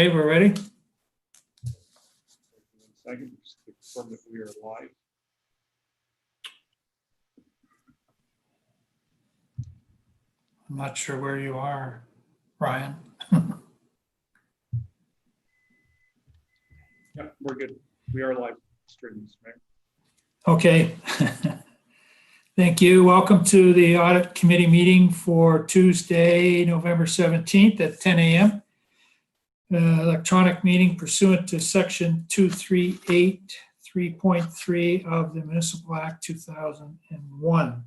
Okay, we're ready. Second, just to confirm that we are live. I'm not sure where you are, Ryan. Yeah, we're good. We are live streaming, Mr. Mayor. Okay. Thank you. Welcome to the Audit Committee meeting for Tuesday, November 17th at 10 a.m. Electronic meeting pursuant to Section 238, 3.3 of the Municipal Act 2001.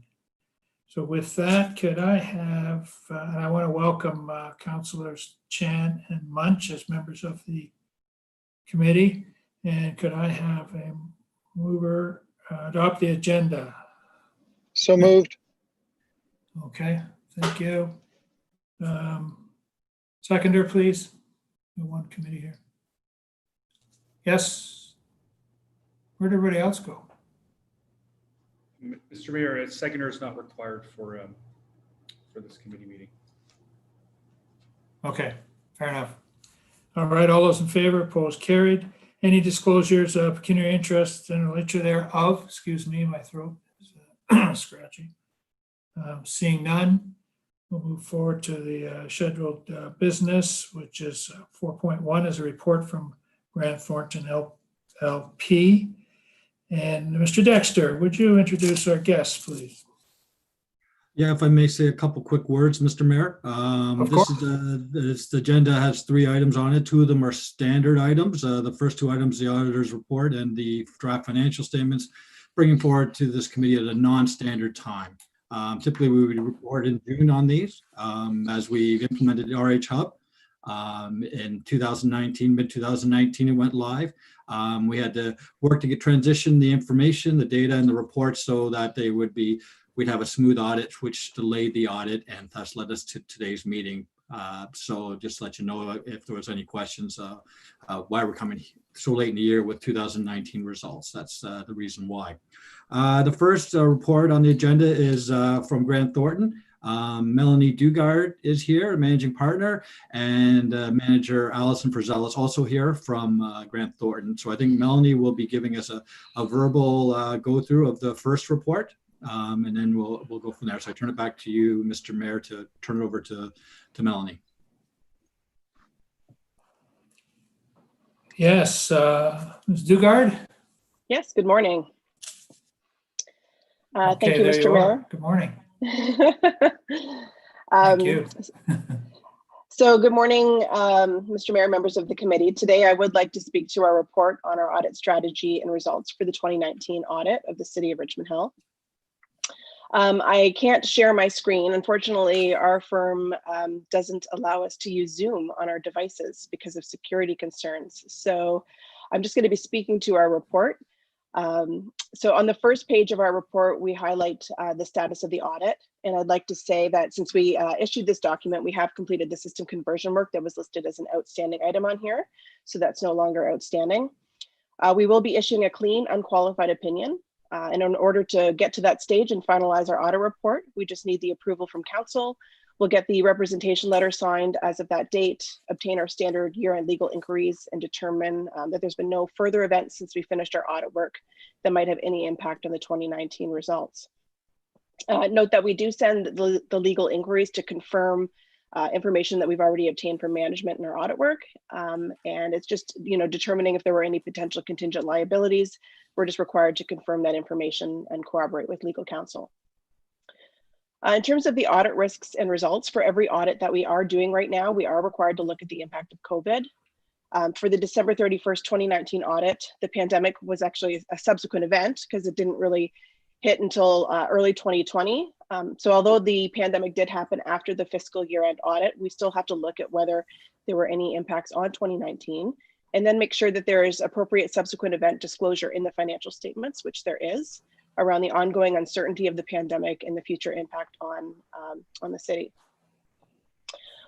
So with that, could I have, and I want to welcome Councilors Chan and Munch as members of the committee. And could I have a mover adopt the agenda? So moved. Okay, thank you. Seconder, please. We have one committee here. Yes. Where'd everybody else go? Mr. Mayor, a seconder is not required for this committee meeting. Okay, fair enough. All right, all those in favor, opposed, carried. Any disclosures of pecuniary interest and related thereof? Excuse me, my throat is scratchy. Seeing none, we'll move forward to the scheduled business, which is 4.1 is a report from Grant Thornton LP. And Mr. Dexter, would you introduce our guests, please? Yeah, if I may say a couple quick words, Mr. Mayor. Of course. This agenda has 3 items on it. 2 of them are standard items. The first 2 items, the auditor's report and the draft financial statements, bringing forward to this committee at a non-standard time. Typically, we would report in June on these as we've implemented the RH Hub. In 2019, mid-2019, it went live. We had to work to transition the information, the data, and the reports so that we'd have a smooth audit, which delayed the audit and thus led us to today's meeting. So just let you know if there was any questions why we're coming so late in the year with 2019 results. That's the reason why. The first report on the agenda is from Grant Thornton. Melanie Dugard is here, managing partner, and manager Allison Frizzell is also here from Grant Thornton. So I think Melanie will be giving us a verbal go through of the first report, and then we'll go from there. So I turn it back to you, Mr. Mayor, to turn it over to Melanie. Yes, Ms. Dugard? Yes, good morning. Thank Okay, you, there Mr. Mayor. Good morning. Thank you. So good morning, Mr. Mayor, members of the committee. Today, I would like to speak to our report on our audit strategy and results for the 2019 audit of the City of Richmond Hill. I can't share my screen. Unfortunately, our firm doesn't allow us to use Zoom on our devices because of security concerns. So I'm just going to be speaking to our report. So on the first page of our report, we highlight the status of the audit. And I'd like to say that since we issued this document, we have completed the system conversion work that was listed as an outstanding item on here. So that's no longer outstanding. We will be issuing a clean, unqualified opinion. And in order to get to that stage and finalize our audit report, we just need the approval from council. We'll get the representation letter signed as of that date, obtain our standard year-end legal inquiries, and determine that there's been no further events since we finished our audit work that might have any impact on the 2019 results. Note that we do send the legal inquiries to confirm information that we've already obtained from management in our audit work. And it's just, determining if there were any potential contingent liabilities. We're just required to confirm that information and corroborate with legal counsel. In terms of the audit risks and results, for every audit that we are doing right now, we are required to look at the impact of COVID. For the December 31st, 2019 audit, the pandemic was actually a subsequent event because it didn't really hit until early 2020. So although the pandemic did happen after the fiscal year-end audit, we still have to look at whether there were any impacts on 2019 and then make sure that there is appropriate subsequent event disclosure in the financial statements, which there is, around the ongoing uncertainty of the pandemic and the future impact on the city.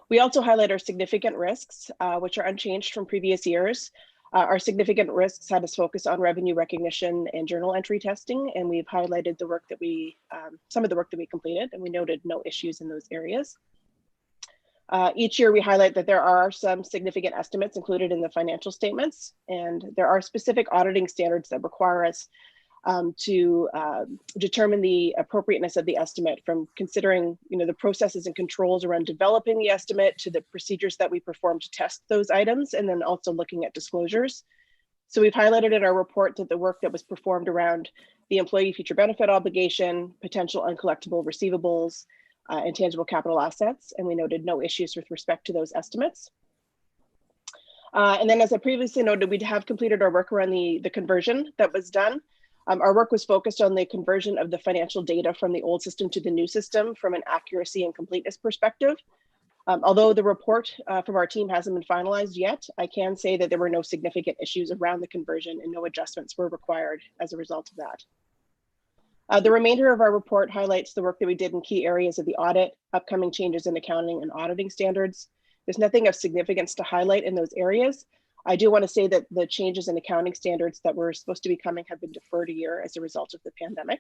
We also highlight our significant risks, which are unchanged from previous years. Our significant risks had us focus on revenue recognition and journal entry testing, and we've highlighted the work that some of the work that we completed, and we noted no issues in those areas. Each year we highlight that there are some significant estimates included in the financial statements, and there are specific auditing standards that require us to determine the appropriateness of the estimate, from considering the processes and controls around developing the estimate to the procedures that we perform to test those items, and then also looking at disclosures. So we've highlighted in our report that the work that was performed around the employee future benefit obligation, potential uncollectible receivables, and tangible capital assets, and we noted no issues with respect to those estimates. And then, as I previously noted, we have completed our work around the conversion that was done. Our work was focused on the conversion of the financial data from the old system to the new system from an accuracy and completeness perspective. Although the report from our team hasn't been finalized yet, I can say that there were no significant issues around the conversion and no adjustments were required as a result of that. The remainder of our report highlights the work that we did in key areas of the audit, upcoming changes in accounting and auditing standards. There's nothing of significance to highlight in those areas. I do want to say that the changes in accounting standards that were supposed to be coming have been deferred a year as a result of the pandemic.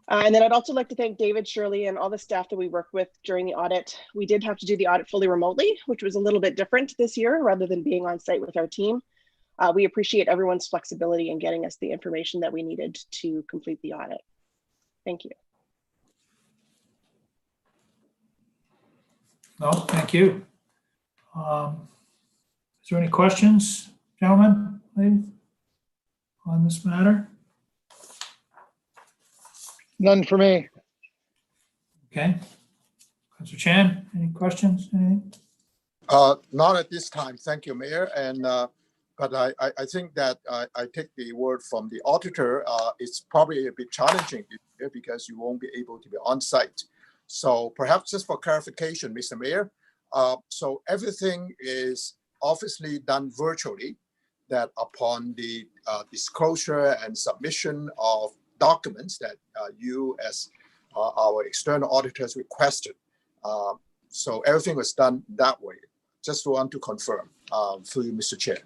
And then I'd also like to thank David, Shirley, and all the staff that we worked with during the audit. We did have to do the audit fully remotely, which was a little bit different this year rather than being on site with our team. We appreciate everyone's flexibility in getting us the information that we needed to complete the audit. Thank you. No, thank you. Is there any questions, gentlemen, ladies, on this matter? None for me. Okay. Councillor Chan, any questions? Anything? Not at this time. Thank you, Mayor. And but I think that I take the word from the auditor. It's probably a bit challenging here because you won't be able to be on site. So perhaps just for clarification, Mr. Mayor, so everything is obviously done virtually, that upon the disclosure and submission of documents that you as our external auditors requested. So everything was done that way. Just want to confirm through you, Mr. Chair.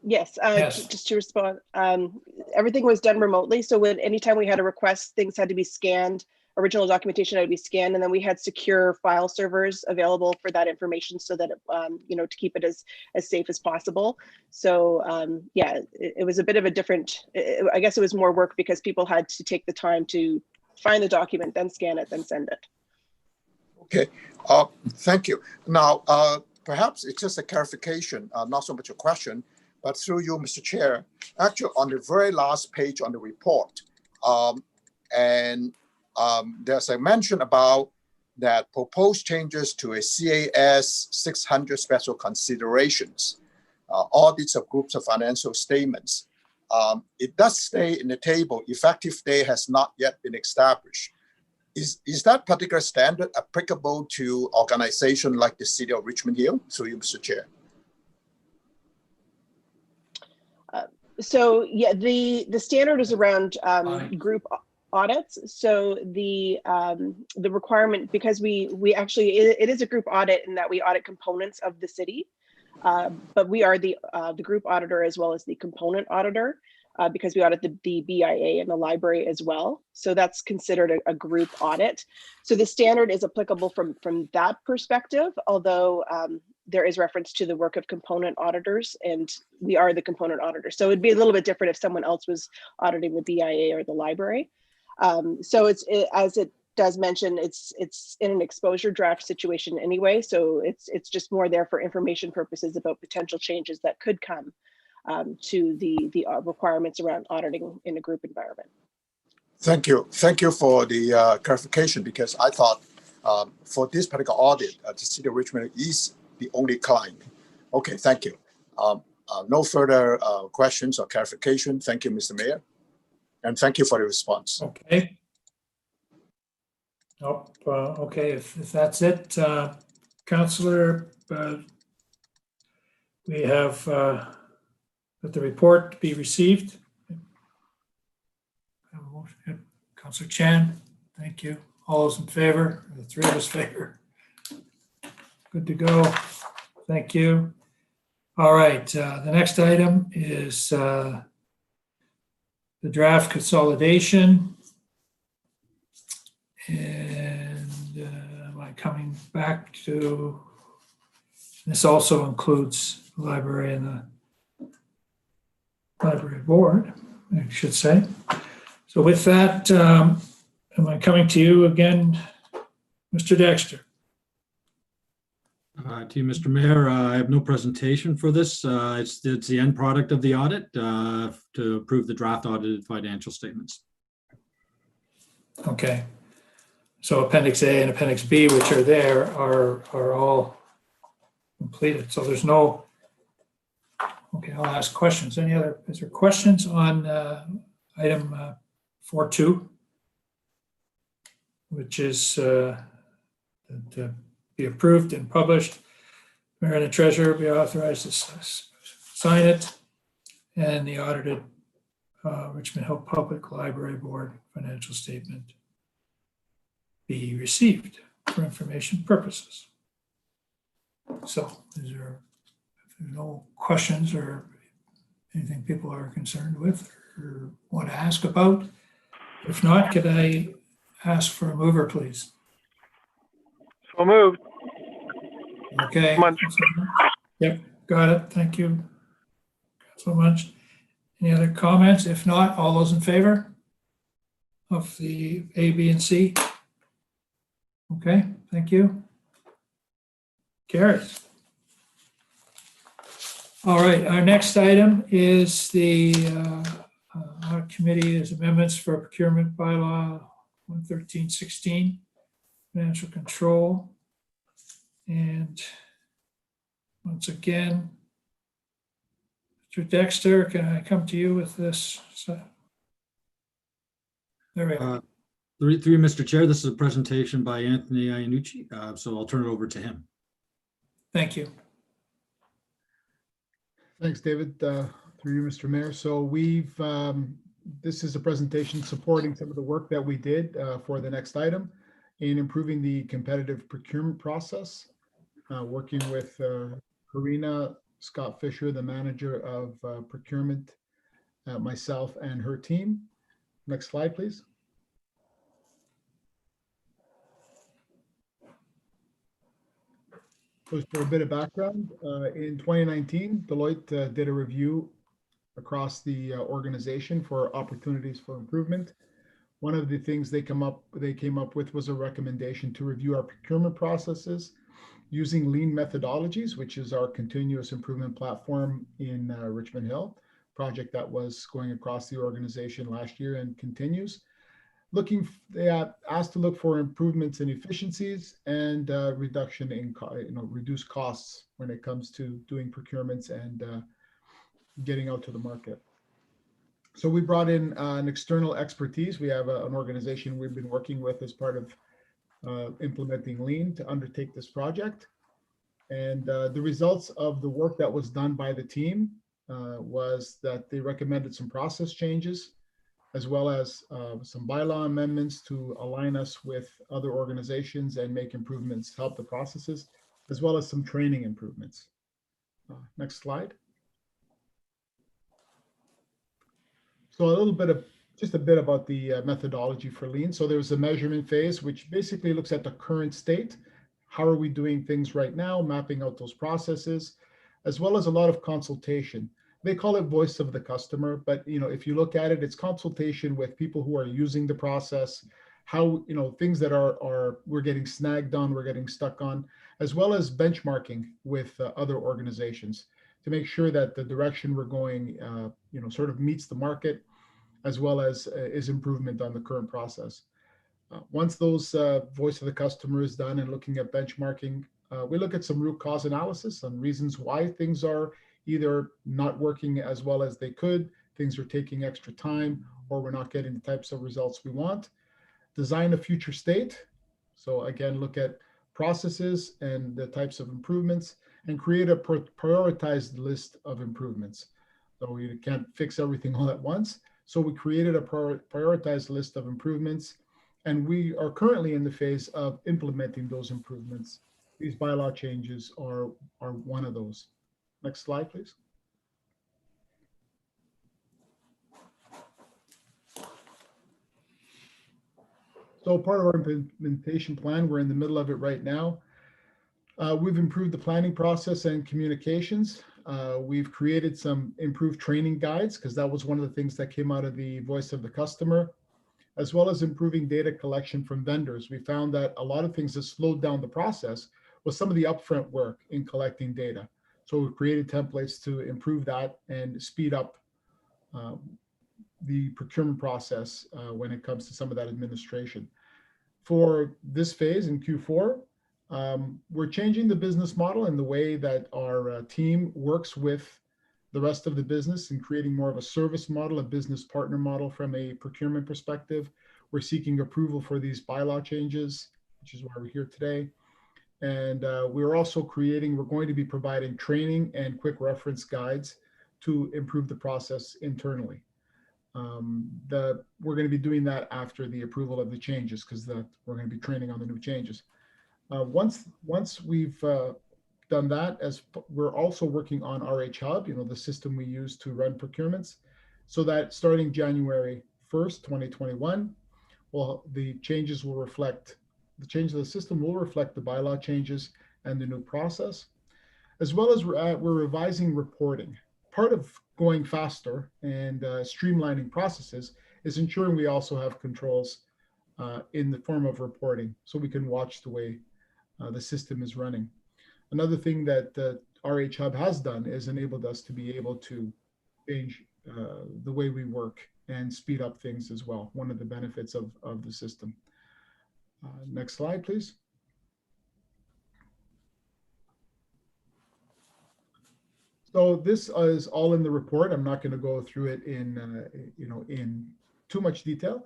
Yes, Yes. just to respond, everything was done remotely. So anytime we had a request, things had to be scanned, original documentation had to be scanned, and then we had secure file servers available for that information so that, to keep it as safe as possible. So yeah, it was a bit of a different, I guess it was more work because people had to take the time to find the document, then scan it, then send it. Okay, thank you. Now, perhaps it's just a clarification, not so much a question, but through you, Mr. Chair, actually on the very last page on the report, there's a mention about that proposed changes to a CAS 600 special considerations, audits of groups of financial statements. It does stay in the table, effective date has not yet been established. Is that particular standard applicable to organizations like the City of Richmond Hill? Through you, Mr. Chair. So yeah, the standard is around group audits. So the requirement, because we actually, it is a group audit in that we audit components of the city, but we are the group auditor as well as the component auditor. Because we audit the BIA and the library as well. So that's considered a group audit. So the standard is applicable from that perspective, although there is reference to the work of component auditors, and we are the component auditor. So it'd be a little bit different if someone else was auditing the BIA or the library. So as it does mention, it's in an exposure draft situation anyway. So it's just more there for information purposes about potential changes that could come to the requirements around auditing in a group environment. Thank you. Thank you for the clarification, because I thought for this particular audit, the City of Richmond is the only client. Okay, thank you. No further questions or clarification. Thank you, Mr. Mayor. And thank you for the response. Okay. Nope. Okay, if that's it, Councillor, we have that the report be received. Councillor Chan, thank you. All those in favor? The three of us favor. Good to go. Thank you. All right, the next item is the draft consolidation. And back to, this also includes the library and the library board, I should say. So with that, am I coming to you again, Mr. Dexter? To you, Mr. Mayor, I have no presentation for this. It's the end product of the audit to approve the draft audited financial statements. Okay. So Appendix A and Appendix B, which are there, are all completed. So there's no, okay, I'll ask questions. Is there questions on item 4.2, which is to be approved and published? Mayor and the treasurer be authorized to sign it, and the audited Richmond Hill Public Library Board financial statement be received for information purposes. So is there, if there's no questions or anything people are concerned with or want to ask about? If not, could I ask for a mover, please? So moved. Okay. Munch. Yep, got it. Thank you so much. Any other comments? If not, all those in favor of the A, B, and C? Okay, thank you. Carries. All right, our next item is the audit committee is amendments for procurement bylaw 11316, financial control. And once again, Mr. Dexter, can I come to you with this? So, there we go. Through Mr. Chair, this is a presentation by Anthony Iannucci, so I'll turn it over to him. Thank you. Thanks, David. Through you, Mr. Mayor. So we've, this is a presentation supporting some of the work that we did for the next item in improving the competitive procurement process, working with Karina Scott Fisher, the manager of procurement, myself and her team. Next slide, please. Just for a bit of background, in 2019, Deloitte did a review across the organization for opportunities for improvement. One of the things they came up with was a recommendation to review our procurement processes using lean methodologies, which is our continuous improvement platform in Richmond Hill, project that was going across the organization last year and continues. They asked to look for improvements in efficiencies and reduction in reduced costs when it comes to doing procurements and getting out to the market. So we brought in an external expertise. We have an organization we've been working with as part of implementing lean to undertake this project. And the results of the work that was done by the team was that they recommended some process changes, as well as some bylaw amendments to align us with other organizations and make improvements, help the processes, as well as some training improvements. Next slide. So just a bit about the methodology for lean. So there's a measurement phase, which basically looks at the current state. How are we doing things right now, mapping out those processes, as well as a lot of consultation. They call it voice of the customer, but if you look at it, it's consultation with people who are using the process, how things that we're getting snagged on, we're getting stuck on, as well as benchmarking with other organizations to make sure that the direction we're going, sort of meets the market, as well as is improvement on the current process. Once those voice of the customer is done and looking at benchmarking, we look at some root cause analysis on reasons why things are either not working as well as they could, things are taking extra time, or we're not getting the types of results we want. Design a future state. So again, look at processes and the types of improvements, and create a prioritized list of improvements. So we can't fix everything all at once. So we created a prioritized list of improvements, and we are currently in the phase of implementing those improvements. These bylaw changes are one of those. Next slide, please. So part of our implementation plan, we're in the middle of it right now. We've improved the planning process and communications. We've created some improved training guides because that was one of the things that came out of the voice of the customer, as well as improving data collection from vendors. We found that a lot of things that slowed down the process was some of the upfront work in collecting data. So we created templates to improve that and speed up the procurement process when it comes to some of that administration. For this phase in Q4, we're changing the business model and the way that our team works with the rest of the business and creating more of a service model, a business partner model from a procurement perspective. We're seeking approval for these bylaw changes, which is why we're here today. And we're going to be providing training and quick reference guides to improve the process internally. We're going to be doing that after the approval of the changes because we're going to be training on the new changes. Once we've done that, as we're also working on RH Hub, the system we use to run procurements, so that starting January 1st, 2021, the change of the system will reflect the bylaw changes and the new process, as well as we're revising reporting. Part of going faster and streamlining processes is ensuring we also have controls in the form of reporting so we can watch the way the system is running. Another thing that RH Hub has done is enabled us to be able to change the way we work and speed up things as well. One of the benefits of the system. Next slide, please. So this is all in the report. I'm not going to go through it in too much detail,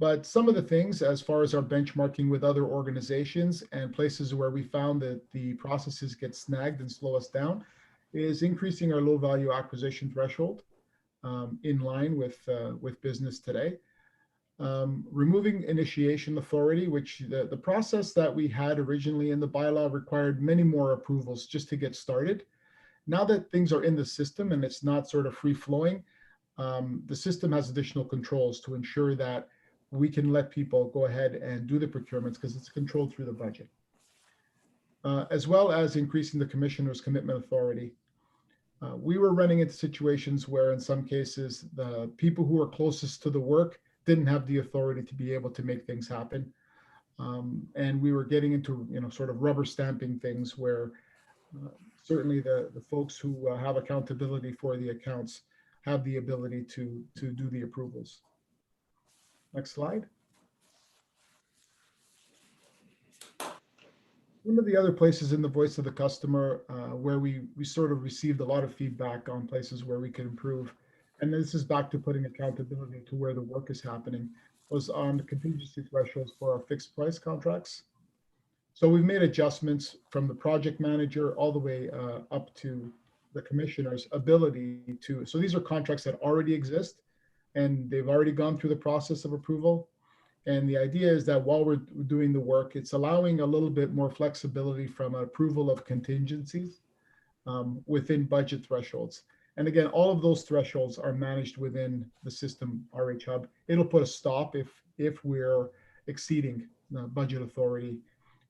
but some of the things as far as our benchmarking with other organizations and places where we found that the processes get snagged and slow us down is increasing our low value acquisition threshold in line with business today. Removing initiation authority, which the process that we had originally in the bylaw required many more approvals just to get started. Now that things are in the system and it's not sort of free flowing, the system has additional controls to ensure that we can let people go ahead and do the procurements because it's controlled through the budget. As well as increasing the commissioner's commitment authority. We were running into situations where in some cases, the people who are closest to the work didn't have the authority to be able to make things happen. And we were getting into, sort of rubber stamping things where certainly the folks who have accountability for the accounts have the ability to do the approvals. Next slide. One of the other places in the voice of the customer where we sort of received a lot of feedback on places where we could improve, and this is back to putting accountability to where the work is happening, was on the contingency thresholds for our fixed price contracts. So we've made adjustments from the project manager all the way up to the commissioner's ability to, so these are contracts that already exist and they've already gone through the process of approval. And the idea is that while we're doing the work, it's allowing a little bit more flexibility from approval of contingencies within budget thresholds. And again, all of those thresholds are managed within the system RH Hub. It'll put a stop if we're exceeding the budget authority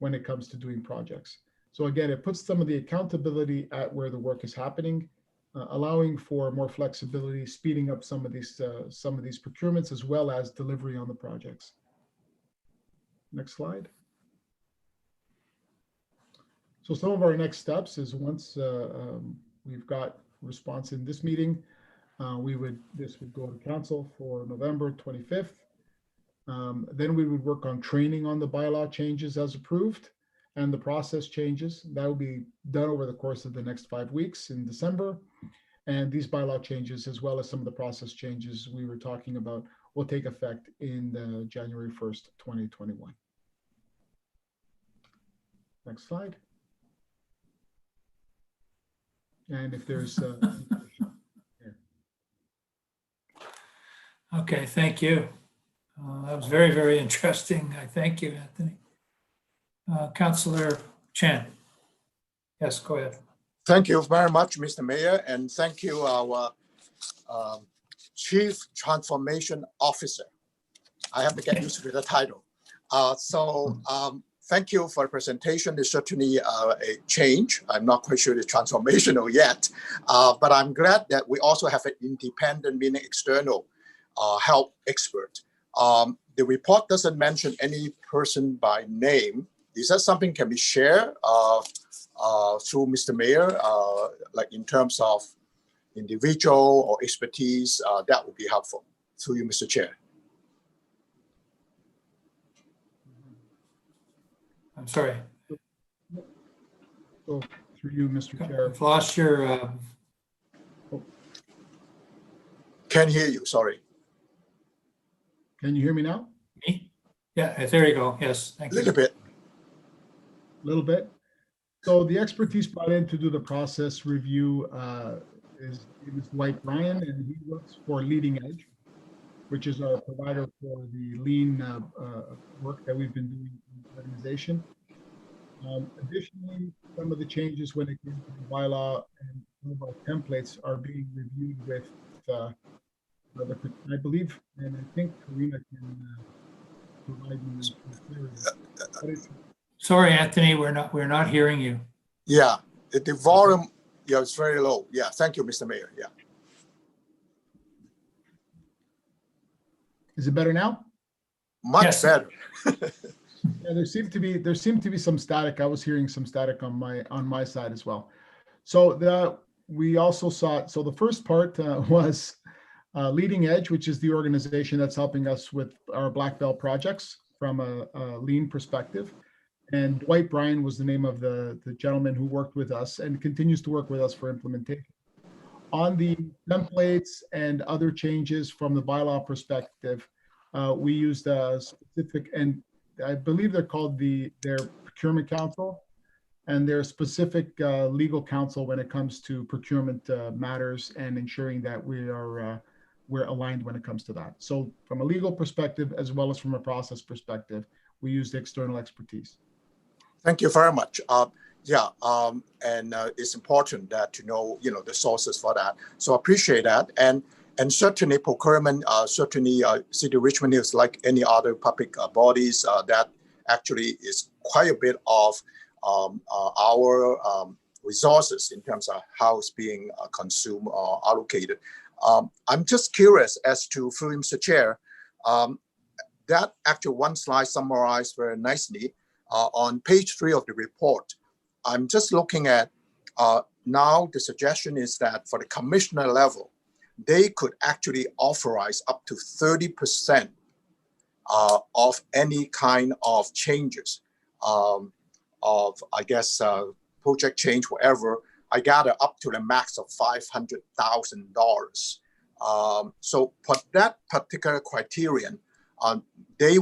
when it comes to doing projects. So again, it puts some of the accountability at where the work is happening, allowing for more flexibility, speeding up some of these procurements, as well as delivery on the projects. Next slide. So some of our next steps is once we've got response in this meeting, this would go to council for November 25th. Then we would work on training on the bylaw changes as approved and the process changes. That will be done over the course of the next 5 weeks in December. And these bylaw changes, as well as some of the process changes we were talking about, will take effect in January 1st, 2021. Next slide. And if there's Okay, thank you. That was very, very interesting. I thank you, Anthony. Councillor Chan. Yes, go ahead. Thank you very much, Mr. Mayor, and thank you, our Chief Transformation Officer. I have to get used to the title. thank you for the presentation. It's certainly a change. I'm not quite sure it's transformational yet, but I'm glad that we also have an independent, meaning external help expert. The report doesn't mention any person by name. Is that something can be shared through Mr. Mayor, like in terms of individual or expertise? That would be helpful. Through you, Mr. Chair. I'm sorry. So through you, Mr. Chair. I've lost your, Can't hear you, sorry. Can you hear me now? me? Yeah, there you go. Yes, thank A you. little bit. A little bit. So the expertise brought in to do the process review is Dwight Bryan, and he works for Leading Edge, which is our provider for the lean work that we've been doing in the organization. Additionally, some of the changes when it came to the bylaw and some of our templates are being reviewed with, I believe, and I think Karina can provide me with clarity. Sorry, Anthony, we're not hearing you. Yeah, the volume, yeah, it's very low. Yeah, thank you, Mr. Mayor. Yeah. Is it better now? Much Yes. better. Yeah, there seemed to be some static. I was hearing some static on my side as well. So we also saw, so the first part was Leading Edge, which is the organization that's helping us with our black belt projects from a lean perspective. And Dwight Bryan was the name of the gentleman who worked with us and continues to work with us for implementation. On the templates and other changes from the bylaw perspective, we used a specific, and I believe they're called their procurement council, and their specific legal counsel when it comes to procurement matters and ensuring that we're aligned when it comes to that. So from a legal perspective, as well as from a process perspective, we used external expertise. Thank you very much. And it's important that to know, the sources for that. So I appreciate that. And certainly procurement, City of Richmond is like any other public bodies that actually is quite a bit of our resources in terms of how it's being consumed or allocated. I'm just curious as to, through Mr. Chair, that actually one slide summarized very nicely on page 3 of the report. I'm just looking at now the suggestion is that for the commissioner level, they could actually authorize up to 30% of any kind of changes project change, whatever. I gather up to the max of $500,000. So for that particular criterion, they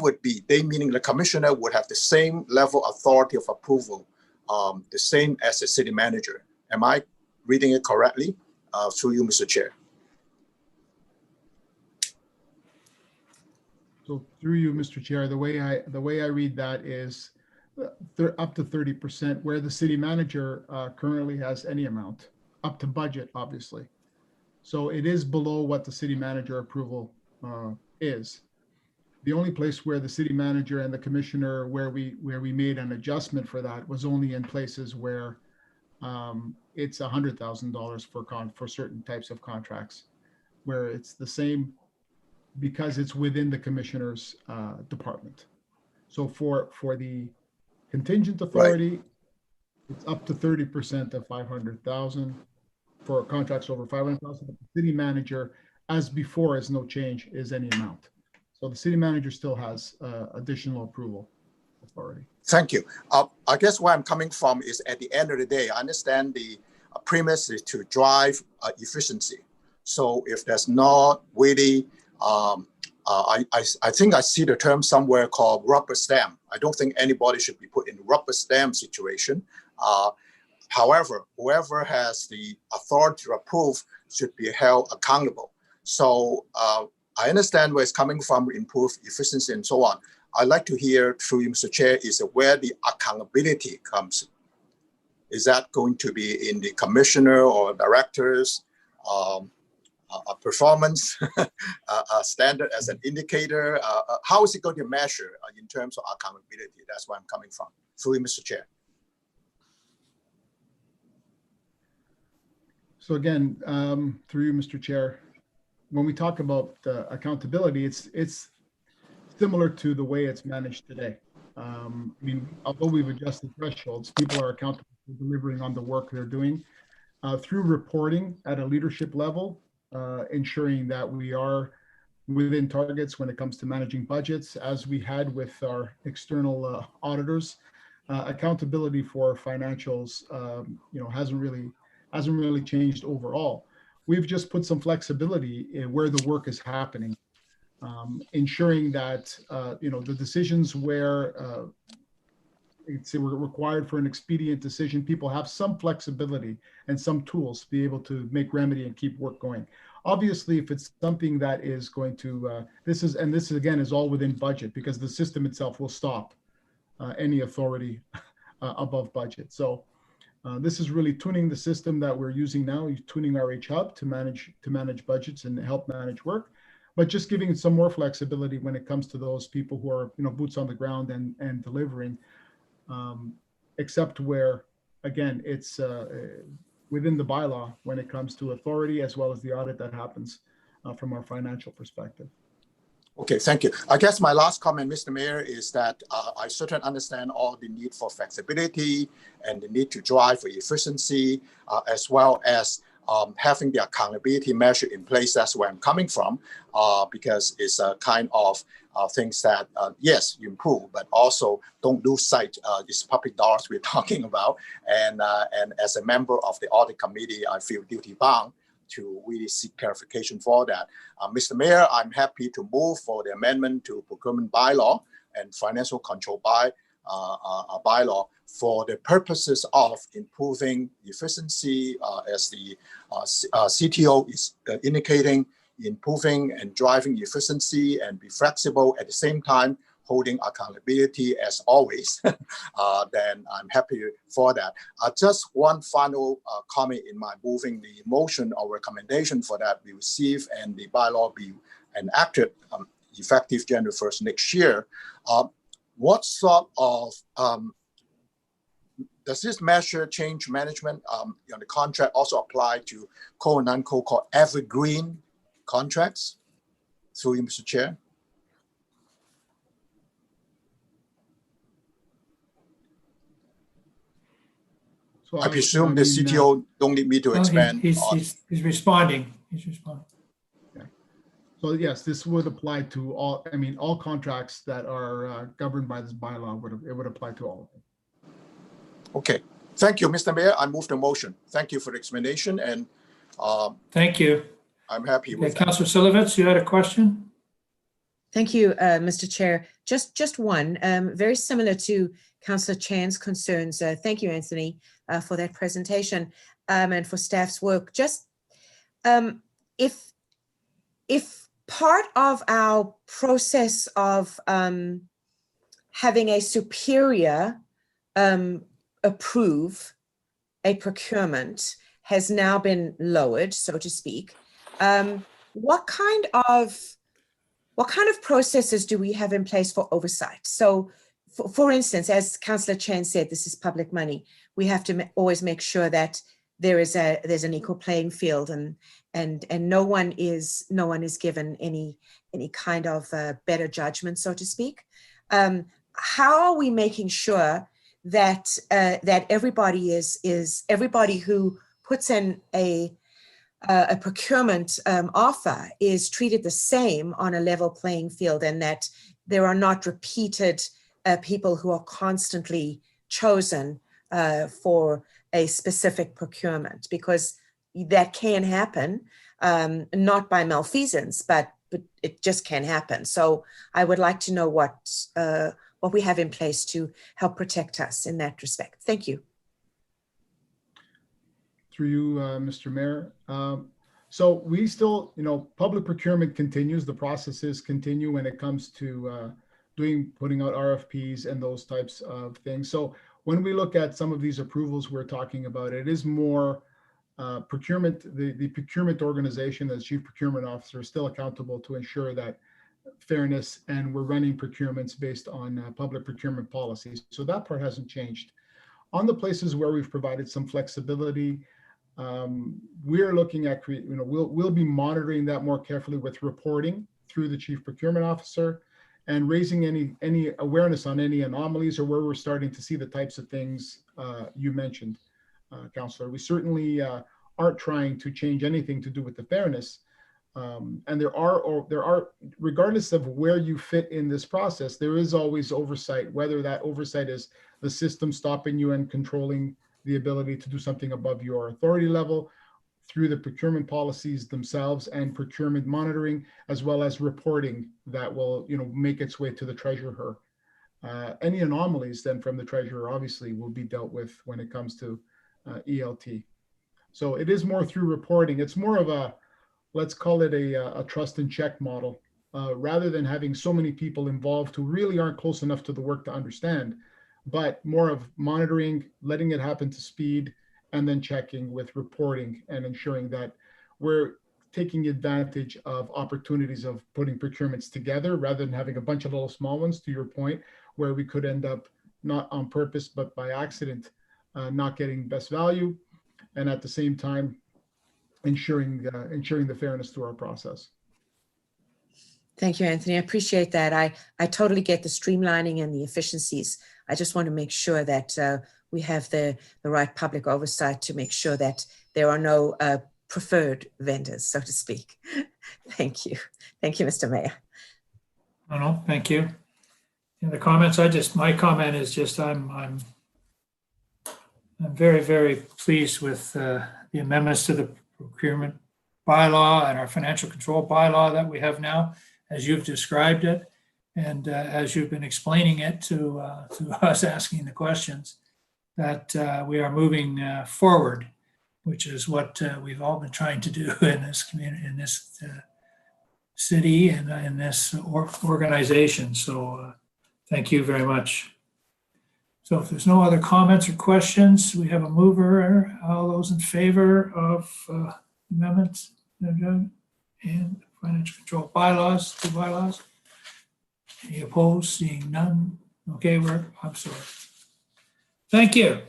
meaning the commissioner would have the same level authority of approval, the same as the city manager. Am I reading it correctly? Through you, Mr. Chair. So through you, Mr. Chair, the way I read that is they're up to 30%, where the city manager currently has any amount, up to budget, obviously. So it is below what the city manager approval is. The only place where the city manager and the commissioner, where we made an adjustment for that, was only in places where it's $100,000 for certain types of contracts, where it's the same because it's within the commissioner's department. So for the contingent authority, right, it's up to 30% of 500,000 for contracts over 500,000. The city manager, as before, as no change, is any amount. So the city manager still has additional approval authority. Thank you. I guess where I'm coming from is at the end of the day, I understand the premise is to drive efficiency. So if there's not really, I think I see the term somewhere called rubber stamp. I don't think anybody should be put in rubber stamp situation. However, whoever has the authority to approve should be held accountable. So I understand where it's coming from, improve efficiency and so on. I'd like to hear through you, Mr. Chair, is where the accountability comes. Is that going to be in the commissioner or directors? a performance a standard as an indicator? How is it going to measure in terms of accountability? That's where I'm coming from. Through you, Mr. Chair. So again, through you, Mr. Chair, when we talk about accountability, it's similar to the way it's managed today. I mean, although we've adjusted thresholds, people are accountable for delivering on the work they're doing through reporting at a leadership level, ensuring that we are within targets when it comes to managing budgets, as we had with our external auditors. Accountability for financials, hasn't really changed overall. We've just put some flexibility in where the work is happening, ensuring that the decisions where it's required for an expedient decision, people have some flexibility and some tools to be able to make remedy and keep work going. Obviously, if it's something that is going to, this again is all within budget, because the system itself will stop any authority above budget. So this is really tuning the system that we're using now, tuning our H-Hub to manage budgets and help manage work, but just giving some more flexibility when it comes to those people who are boots on the ground and delivering, except where, again, it's within the bylaw when it comes to authority, as well as the audit that happens from our financial perspective. Okay, thank you. I guess my last comment, Mr. Mayor, is that I certainly understand all the need for flexibility and the need to drive for efficiency, as well as having the accountability measure in place. That's where I'm coming from, because it's a kind of things that, yes, you improve, but also don't lose sight these public dollars we're talking about. And as a member of the audit committee, I feel duty bound to really seek clarification for that. Mr. Mayor, I'm happy to move for the amendment to procurement bylaw and financial control bylaw for the purposes of improving efficiency, as the CTO is indicating, improving and driving efficiency and be flexible at the same time, holding accountability as always, then I'm happy for that. Just one final comment in my moving the motion or recommendation for that we receive and the bylaw be enacted effective January 1st next year. What sort of, does this measure change management the contract also apply to co and non-co evergreen contracts? Through you, Mr. Chair. So I presume the CTO don't need me to expand. He's responding. He's responding. So yes, this would apply to all. I mean, all contracts that are governed by this bylaw would apply to all of them. Okay, thank you, Mr. Mayor. I move the motion. Thank you for the explanation, and Thank you. I'm happy with that. Councillor Silovitz, you had a question? Thank you, Mr. Chair. Just one, very similar to Councillor Chan's concerns. Thank you, Anthony, for that presentation and for staff's work. Just if part of our process of having a superior approve a procurement has now been lowered, so to speak, what kind of processes do we have in place for oversight? So, for instance, as Councillor Chan said, this is public money. We have to always make sure that there's an equal playing field, and no one is given any kind of better judgment, so to speak. How are we making sure that everybody everybody who puts in a procurement offer is treated the same on a level playing field, and that there are not repeated people who are constantly chosen for a specific procurement, because that can happen, not by malfeasance, but it just can happen. So I would like to know what we have in place to help protect us in that respect. Thank you. Through you, Mr. Mayor. So we still, public procurement continues. The processes continue when it comes to putting out RFPs and those types of things. So when we look at some of these approvals we're talking about, it is more procurement, the procurement organization, as chief procurement officer, is still accountable to ensure that fairness, and we're running procurements based on public procurement policies. So that part hasn't changed. On the places where we've provided some flexibility, we're looking at, we'll be monitoring that more carefully with reporting through the chief procurement officer and raising any awareness on any anomalies or where we're starting to see the types of things you mentioned, Councillor. We certainly aren't trying to change anything to do with the fairness. And there are, regardless of where you fit in this process, there is always oversight, whether that oversight is the system stopping you and controlling the ability to do something above your authority level through the procurement policies themselves and procurement monitoring, as well as reporting that will, make its way to the treasurer. Any anomalies then from the treasurer obviously will be dealt with when it comes to ELT. So it is more through reporting. It's more of a, let's call it a trust and check model, rather than having so many people involved who really aren't close enough to the work to understand, but more of monitoring, letting it happen to speed, and then checking with reporting and ensuring that we're taking advantage of opportunities of putting procurements together rather than having a bunch of little small ones, to your point, where we could end up not on purpose, but by accident, not getting best value. And at the same time, ensuring the fairness through our process. Thank you, Anthony. I appreciate that. I totally get the streamlining and the efficiencies. I just want to make sure that we have the right public oversight to make sure that there are no preferred vendors, so to speak. Thank you. Thank you, Mr. Mayor. No, thank you. In the comments, my comment is just I'm very, very pleased with the amendments to the procurement bylaw and our financial control bylaw that we have now, as you've described it, and as you've been explaining it to us asking the questions, that we are moving forward, which is what we've all been trying to do in this community, in this city, and in this organization. So thank you very much. So if there's no other comments or questions, we have a mover. All those in favor of amendments and financial control bylaws, two bylaws? Any opposed? Seeing none? Okay, I'm sorry. Thank you.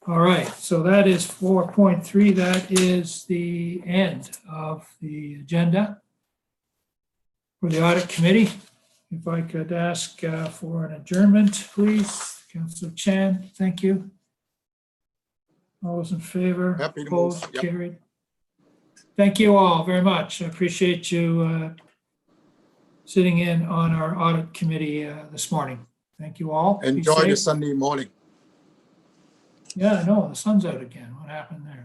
All right, so that is 4.3. That is the end of the agenda for the audit committee. If I could ask for an adjournment, please. Councillor Chan, thank you. All those in favor? Happy to Opposed? move. Yep. Carried. Thank you all very much. I appreciate you sitting in on our audit committee this morning. Thank you all. Be Enjoy the safe. Sunday morning. Yeah, I know, the sun's out again. What happened there?